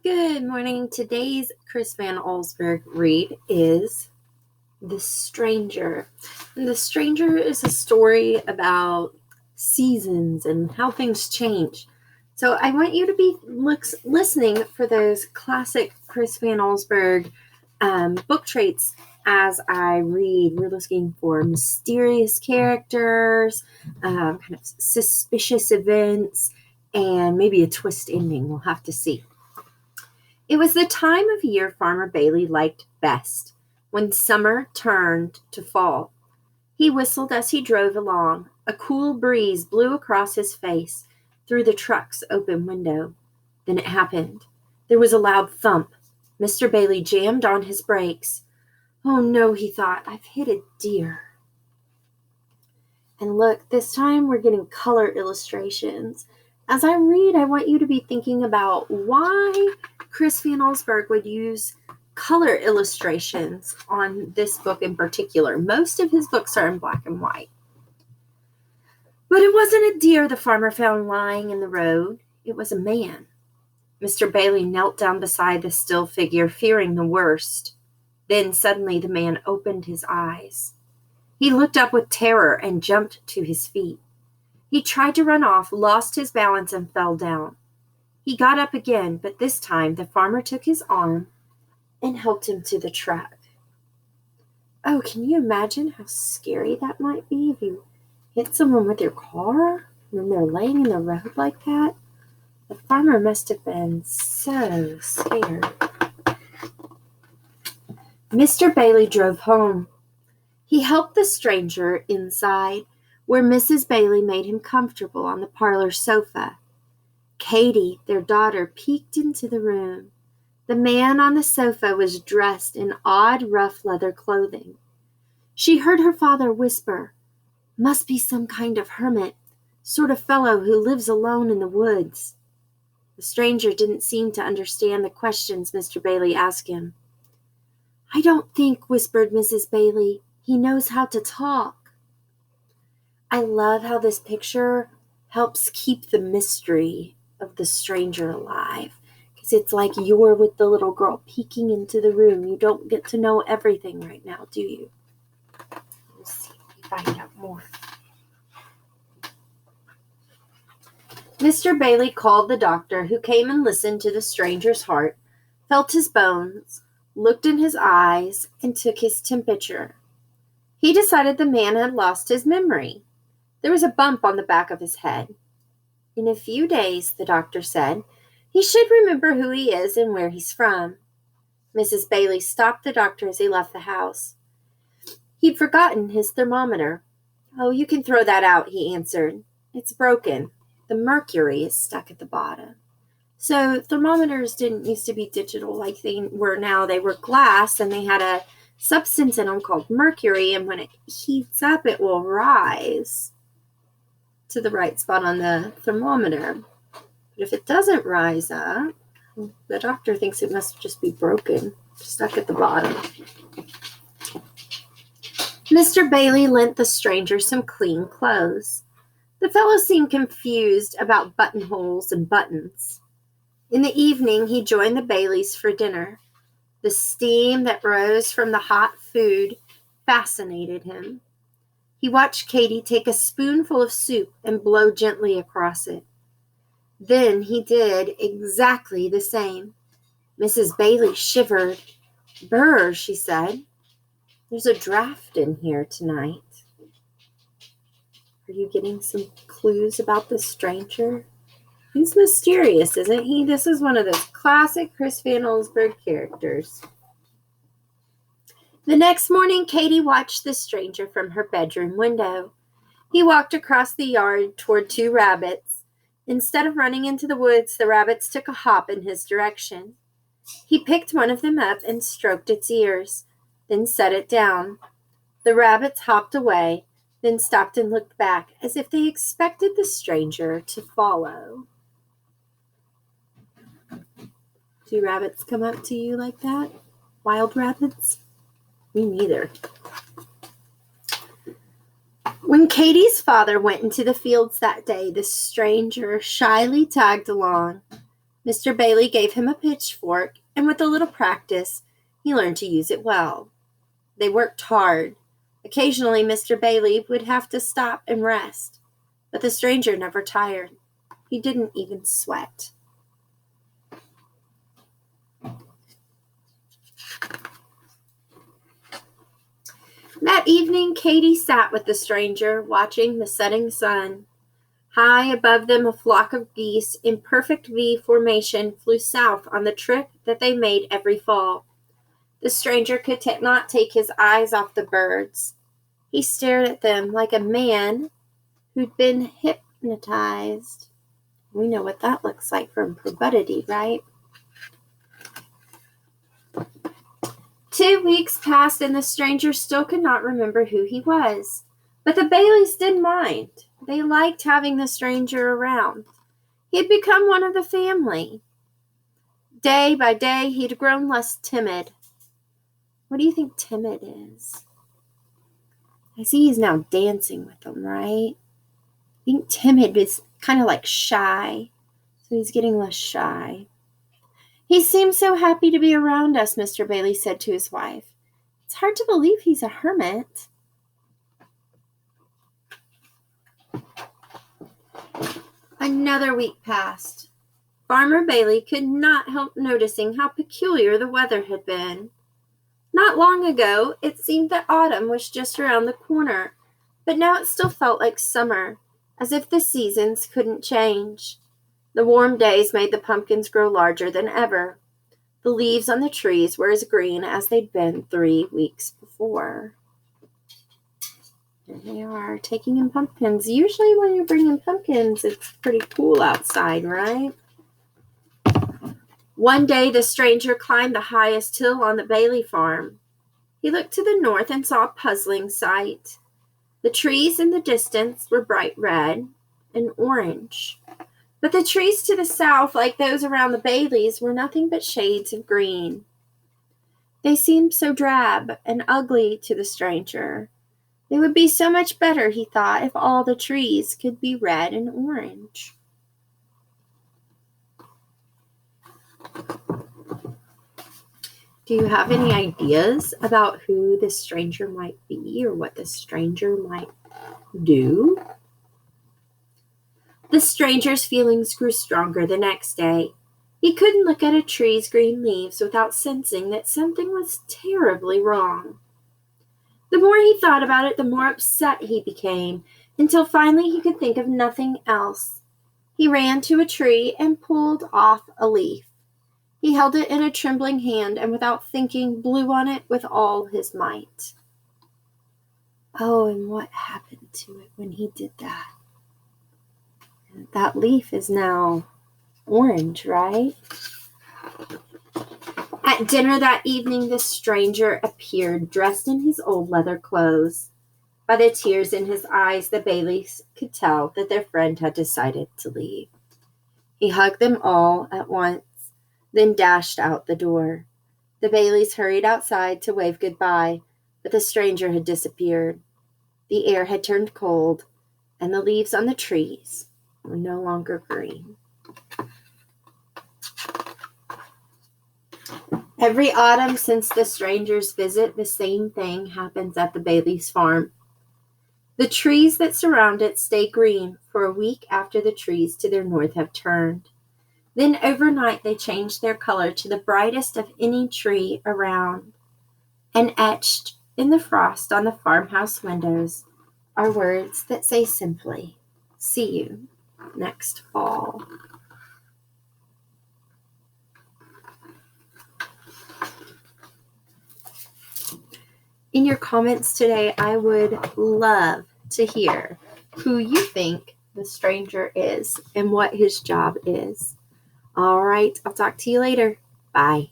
Good morning. Today's Chris Van Allsburg read is The Stranger. And The Stranger is a story about seasons and how things change. So I want you to be listening for those classic Chris Van Allsburg book traits as I read. We're looking for mysterious characters, kind of suspicious events, and maybe a twist ending. We'll have to see. It was the time of year Farmer Bailey liked best, when summer turned to fall. He whistled as he drove along. A cool breeze blew across his face through the truck's open window. Then it happened. There was a loud thump. Mr. Bailey jammed on his brakes. Oh no, he thought, I've hit a deer. And look, this time we're getting color illustrations. As I read, I want you to be thinking about why Chris Van Allsburg would use color illustrations on this book in particular. Most of his books are in black and white. But it wasn't a deer the farmer found lying in the road. It was a man. Mr. Bailey knelt down beside the still figure, fearing the worst. Then suddenly the man opened his eyes. He looked up with terror and jumped to his feet. He tried to run off, lost his balance, and fell down. He got up again, but this time the farmer took his arm and helped him to the truck. Oh, can you imagine how scary that might be if you hit someone with your car and they're laying in the road like that? The farmer must have been so scared. Mr. Bailey drove home. He helped the stranger inside, where Mrs. Bailey made him comfortable on the parlor sofa. Katie, their daughter, peeked into the room. The man on the sofa was dressed in odd, rough leather clothing. She heard her father whisper, "Must be some kind of hermit, sort of fellow who lives alone in the woods." The stranger didn't seem to understand the questions Mr. Bailey asked him. "I don't think," whispered Mrs. Bailey, "he knows how to talk." I love how this picture helps keep the mystery of the stranger alive, because it's like you're with the little girl peeking into the room. You don't get to know everything right now, do you? We'll see if we find out more. Mr. Bailey called the doctor, who came and listened to the stranger's heart, felt his bones, looked in his eyes, and took his temperature. He decided the man had lost his memory. There was a bump on the back of his head. In a few days, the doctor said, he should remember who he is and where he's from. Mrs. Bailey stopped the doctor as he left the house. He'd forgotten his thermometer. "Oh, you can throw that out," he answered. "It's broken. The mercury is stuck at the bottom." So thermometers didn't used to be digital like they were now. They were glass, and they had a substance in them called mercury, and when it heats up, it will rise to the right spot on the thermometer. But if it doesn't rise up, the doctor thinks it must just be broken, stuck at the bottom. Mr. Bailey lent the stranger some clean clothes. The fellow seemed confused about buttonholes and buttons. In the evening, he joined the Baileys for dinner. The steam that rose from the hot food fascinated him. He watched Katie take a spoonful of soup and blow gently across it. Then he did exactly the same. Mrs. Bailey shivered. "Brr," she said. "There's a draft in here tonight." Are you getting some clues about the stranger? He's mysterious, isn't he? This is one of those classic Chris Van Allsburg characters. The next morning, Katie watched the stranger from her bedroom window. He walked across the yard toward two rabbits. Instead of running into the woods, the rabbits took a hop in his direction. He picked one of them up and stroked its ears, then set it down. The rabbits hopped away, then stopped and looked back, as if they expected the stranger to follow. Do rabbits come up to you like that? Wild rabbits? Me neither. When Katie's father went into the fields that day, the stranger shyly tagged along. Mr. Bailey gave him a pitchfork, and with a little practice, he learned to use it well. They worked hard. Occasionally, Mr. Bailey would have to stop and rest, but the stranger never tired. He didn't even sweat. That evening, Katy sat with the stranger, watching the setting sun. High above them, a flock of geese in perfect V formation flew south on the trip that they made every fall. The stranger could not take his eyes off the birds. He stared at them like a man who'd been hypnotized. We know what that looks like from probudity, right? 2 weeks passed, and the stranger still could not remember who he was. But the Baileys didn't mind. They liked having the stranger around. He had become one of the family. Day by day, he'd grown less timid. What do you think timid is? I see he's now dancing with them, right? I think timid is kind of like shy. So he's getting less shy. He seems so happy to be around us, Mr. Bailey said to his wife. It's hard to believe he's a hermit. Another week passed. Farmer Bailey could not help noticing how peculiar the weather had been. Not long ago, it seemed that autumn was just around the corner, but now it still felt like summer, as if the seasons couldn't change. The warm days made the pumpkins grow larger than ever. The leaves on the trees were as green as they'd been 3 weeks before. Here they are, taking in pumpkins. Usually when you bring in pumpkins, it's pretty cool outside, right? One day, the stranger climbed the highest hill on the Bailey farm. He looked to the north and saw a puzzling sight. The trees in the distance were bright red and orange. But the trees to the south, like those around the Baileys, were nothing but shades of green. They seemed so drab and ugly to the stranger. It would be so much better, he thought, if all the trees could be red and orange. Do you have any ideas about who this stranger might be or what this stranger might do? The stranger's feelings grew stronger the next day. He couldn't look at a tree's green leaves without sensing that something was terribly wrong. The more he thought about it, the more upset he became, until finally he could think of nothing else. He ran to a tree and pulled off a leaf. He held it in a trembling hand and without thinking blew on it with all his might. Oh, and what happened to it when he did that? That leaf is now orange, right? At dinner that evening, the stranger appeared dressed in his old leather clothes. By the tears in his eyes, the Baileys could tell that their friend had decided to leave. He hugged them all at once, then dashed out the door. The Baileys hurried outside to wave goodbye, but the stranger had disappeared. The air had turned cold, and the leaves on the trees were no longer green. Every autumn since the stranger's visit, the same thing happens at the Bailey's farm. The trees that surround it stay green for a week after the trees to their north have turned. Then overnight they change their color to the brightest of any tree around. And etched in the frost on the farmhouse windows are words that say simply, "See you next fall." In your comments today, I would love to hear who you think the stranger is and what his job is. All right, I'll talk to you later. Bye.